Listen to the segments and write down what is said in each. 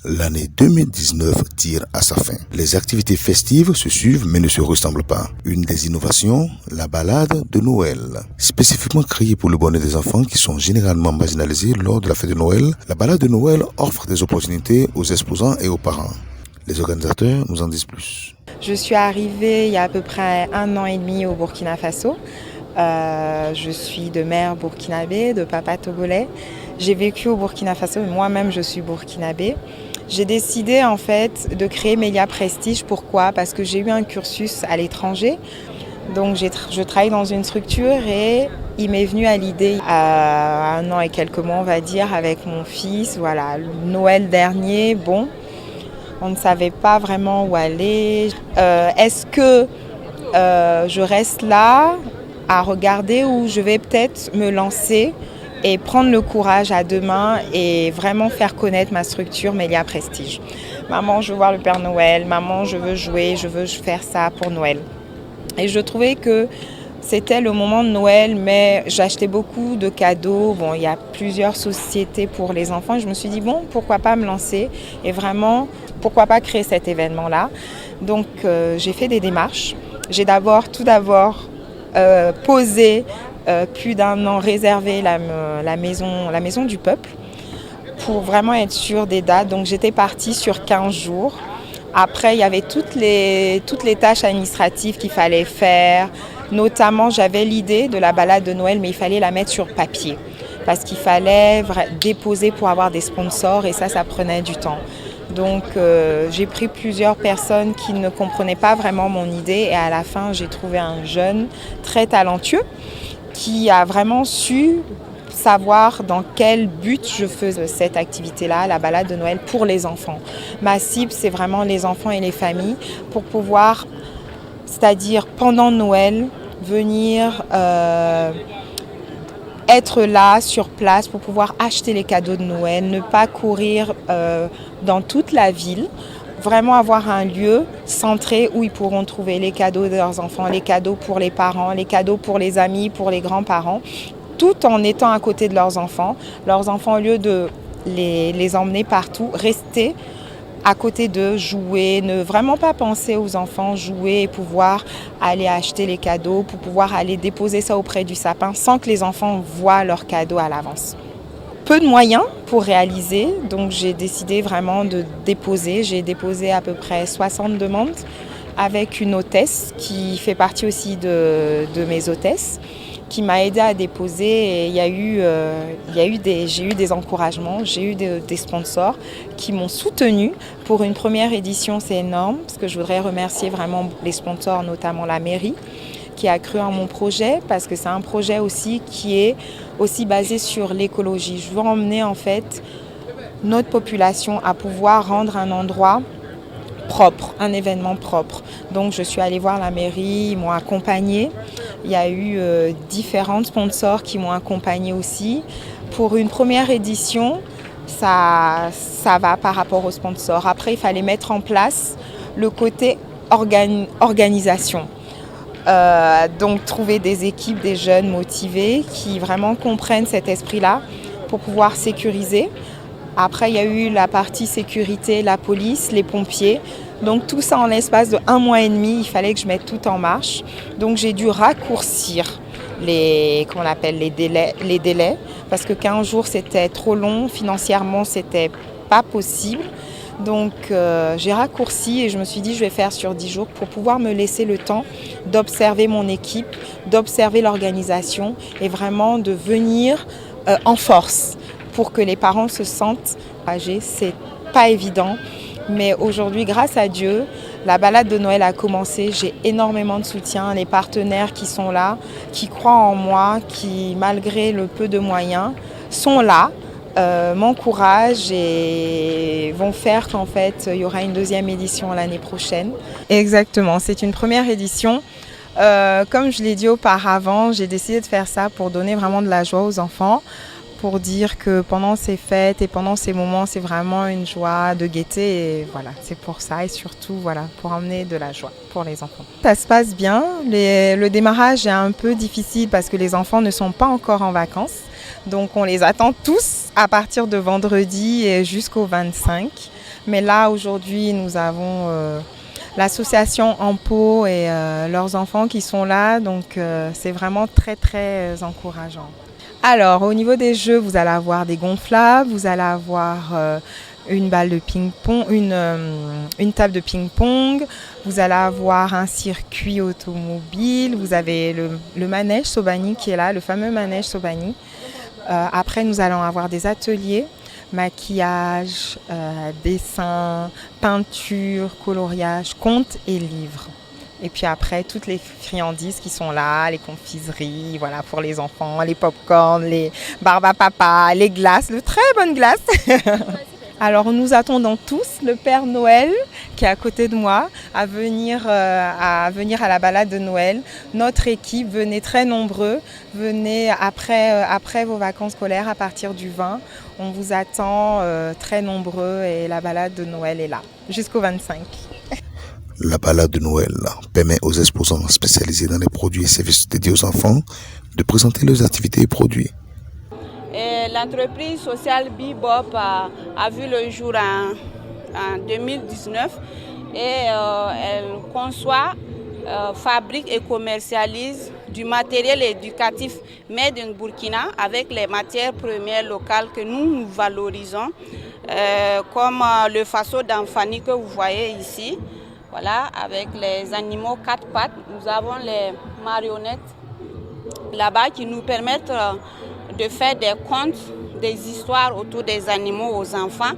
l'année 2019 tire à sa fin. Les activités festives se suivent mais ne se ressemblent pas. Une des innovations, la balade de Noël. Spécifiquement créée pour le bonheur des enfants qui sont généralement marginalisés lors de la fête de Noël, la balade de Noël offre des opportunités aux exposants et aux parents. Les organisateurs nous en disent plus. Je suis arrivée il y a à peu près 1 an et demi au Burkina Faso. Je suis de mère burkinabé, de papa togolais. J'ai vécu au Burkina Faso et moi-même je suis burkinabé. J'ai décidé en fait de créer Mélia Prestige. Pourquoi ? Parce que j'ai eu un cursus à l'étranger. Donc je travaille dans une structure et il m'est venu à l'idée à 1 an et quelques mois on va dire avec mon fils. Voilà, Noël dernier, on ne savait pas vraiment où aller. Est-ce que je reste là à regarder ou je vais peut-être me lancer et prendre le courage à 2 mains et vraiment faire connaître ma structure Mélia Prestige. Maman, je veux voir le Père Noël. Maman, je veux jouer, je veux faire ça pour Noël. Et je trouvais que c'était le moment de Noël, mais j'achetais beaucoup de cadeaux. Il y a plusieurs sociétés pour les enfants. Et je me suis dit, pourquoi pas me lancer et vraiment, pourquoi pas créer cet événement-là. Donc, j'ai fait des démarches. J'ai tout d'abord posé plus d'1 an, réservé la maison du peuple pour vraiment être sûre des dates. Donc, j'étais partie sur 15 jours. Après, il y avait toutes les tâches administratives qu'il fallait faire. Notamment, j'avais l'idée de la balade de Noël, mais il fallait la mettre sur papier. Parce qu'il fallait déposer pour avoir des sponsors et ça prenait du temps. Donc, j'ai pris plusieurs personnes qui ne comprenaient pas vraiment mon idée. Et à la fin, j'ai trouvé un jeune très talentueux qui a vraiment su savoir dans quel but je faisais cette activité-là, la balade de Noël pour les enfants. Ma cible, c'est vraiment les enfants et les familles pour pouvoir, c'est-à-dire pendant Noël, venir être là, sur place, pour pouvoir acheter les cadeaux de Noël, ne pas courir dans toute la ville, vraiment avoir un lieu centré où ils pourront trouver les cadeaux de leurs enfants, les cadeaux pour les parents, les cadeaux pour les amis, pour les grands-parents, tout en étant à côté de leurs enfants. Leurs enfants, au lieu de les emmener partout, rester à côté d'eux, jouer, ne vraiment pas penser aux enfants, jouer et pouvoir aller acheter les cadeaux, pour pouvoir aller déposer ça auprès du sapin sans que les enfants voient leurs cadeaux à l'avance. Peu de moyens pour réaliser, donc j'ai décidé vraiment de déposer. J'ai déposé à peu près 60 demandes avec une hôtesse qui fait partie aussi de mes hôtesses, qui m'a aidé à déposer et j'ai eu des encouragements, j'ai eu des sponsors qui m'ont soutenue. Pour une première édition, c'est énorme parce que je voudrais remercier vraiment les sponsors, notamment la mairie, qui a cru en mon projet parce que c'est un projet aussi qui est aussi basé sur l'écologie. Je veux emmener en fait notre population à pouvoir rendre un endroit propre, un événement propre. Donc je suis allée voir la mairie, ils m'ont accompagnée. Il y a eu différents sponsors qui m'ont accompagnée aussi. Pour une première édition, ça va par rapport aux sponsors. Après, il fallait mettre en place le côté organisation. Donc trouver des équipes, des jeunes motivés qui vraiment comprennent cet esprit-là pour pouvoir sécuriser. Après, il y a eu la partie sécurité, la police, les pompiers. Donc tout ça en l'espace de 1 mois et demi, il fallait que je mette tout en marche. Donc j'ai dû raccourcir les délais parce que 15 jours c'était trop long, financièrement c'était pas possible. Donc j'ai raccourci et je me suis dit je vais faire sur 10 jours pour pouvoir me laisser le temps d'observer mon équipe, d'observer l'organisation et vraiment de venir en force pour que les parents se sentent âgés. C'est pas évident, mais aujourd'hui, grâce à Dieu, la balade de Noël a commencé. J'ai énormément de soutien, les partenaires qui sont là, qui croient en moi, qui malgré le peu de moyens sont là. M'encouragent et vont faire qu'en fait, il y aura une 2e édition l'année prochaine. Exactement, c'est une première édition. Comme je l'ai dit auparavant, j'ai décidé de faire ça pour donner vraiment de la joie aux enfants, pour dire que pendant ces fêtes et pendant ces moments, c'est vraiment une joie de gaieté. Et voilà, c'est pour ça et surtout voilà, pour emmener de la joie pour les enfants. Ça se passe bien. Le démarrage est un peu difficile parce que les enfants ne sont pas encore en vacances. Donc on les attend tous à partir de vendredi et jusqu'au 25. Mais là, aujourd'hui, nous avons l'association Ampo et leurs enfants qui sont là. Donc c'est vraiment très, très encourageant. Alors, au niveau des jeux, vous allez avoir des gonflables, vous allez avoir une balle de ping-pong, une table de ping-pong, vous allez avoir un circuit automobile, vous avez le manège Sobani qui est là, le fameux manège Sobani. Après, nous allons avoir des ateliers, maquillage, dessin, peinture, coloriage, contes et livres. Et puis après, toutes les friandises qui sont là, les confiseries, voilà, pour les enfants, les pop-corn, les barbes à papa, les glaces, de très bonnes glaces. Alors nous attendons tous le Père Noël qui est à côté de moi à venir à la balade de Noël. Notre équipe, venez très nombreux, venez après vos vacances scolaires à partir du 20. On vous attend très nombreux et la balade de Noël est là jusqu'au 25. La balade de Noël permet aux exposants spécialisés dans les produits et services dédiés aux enfants de présenter leurs activités et produits. L'entreprise sociale Bebop a vu le jour en 2019 et elle conçoit, fabrique et commercialise du matériel éducatif made in Burkina avec les matières premières locales que nous valorisons, comme le faso d'Amfani que vous voyez ici. Voilà, avec les animaux 4 pattes, nous avons les marionnettes là-bas qui nous permettent de faire des contes, des histoires autour des animaux aux enfants.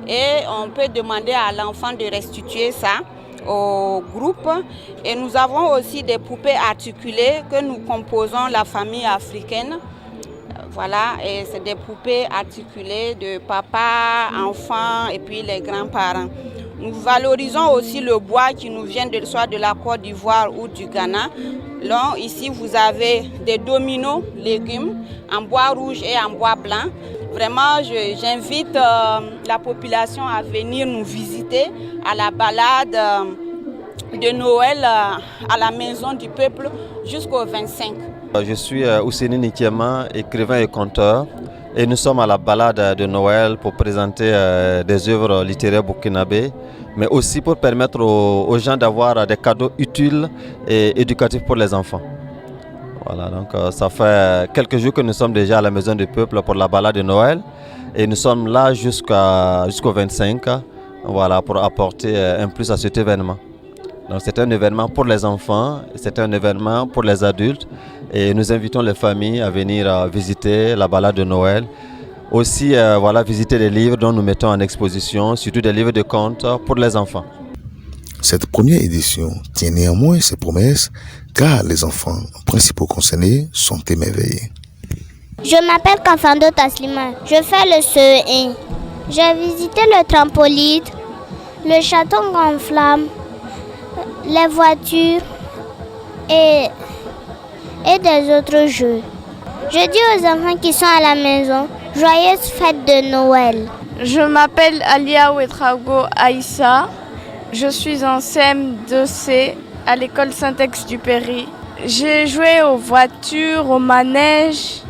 Et on peut demander à l'enfant de restituer ça au groupe. Et nous avons aussi des poupées articulées que nous composons la famille africaine. Voilà, et c'est des poupées articulées de papa, enfant et puis les grands-parents. Nous valorisons aussi le bois qui nous vient soit de la Côte d'Ivoire ou du Ghana. Là, ici, vous avez des dominos légumes en bois rouge et en bois blanc. Vraiment, j'invite la population à venir nous visiter à la balade de Noël à la Maison du Peuple jusqu'au 25. Je suis Ousseini Nikiema, écrivain et conteur. Et nous sommes à la balade de Noël pour présenter des œuvres littéraires burkinabées, mais aussi pour permettre aux gens d'avoir des cadeaux utiles et éducatifs pour les enfants. Voilà, donc ça fait quelques jours que nous sommes déjà à la Maison du Peuple pour la balade de Noël et nous sommes là jusqu'au 25, voilà, pour apporter un plus à cet événement. Donc c'est un événement pour les enfants, c'est un événement pour les adultes et nous invitons les familles à venir visiter la balade de Noël. Aussi voilà, visiter les livres dont nous mettons en exposition, surtout des livres de contes pour les enfants. Cette première édition tient néanmoins ses promesses car les enfants principaux concernés sont émerveillés. Je m'appelle Kafando Taslima, je fais le CE1. J'ai visité le trampoline, le château gonflable, les voitures et des autres jeux. Je dis aux enfants qui sont à la maison, joyeuse fête de Noël. Je m'appelle Alia Ouetrago Aïssa. Je suis en CM2C à l'école Saint-Ex-du-Péry. J'ai joué aux voitures, au manège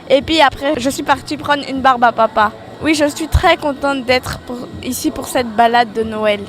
et puis après je suis partie prendre une barbe à papa. Oui, je suis très contente d'être ici pour cette balade de Noël.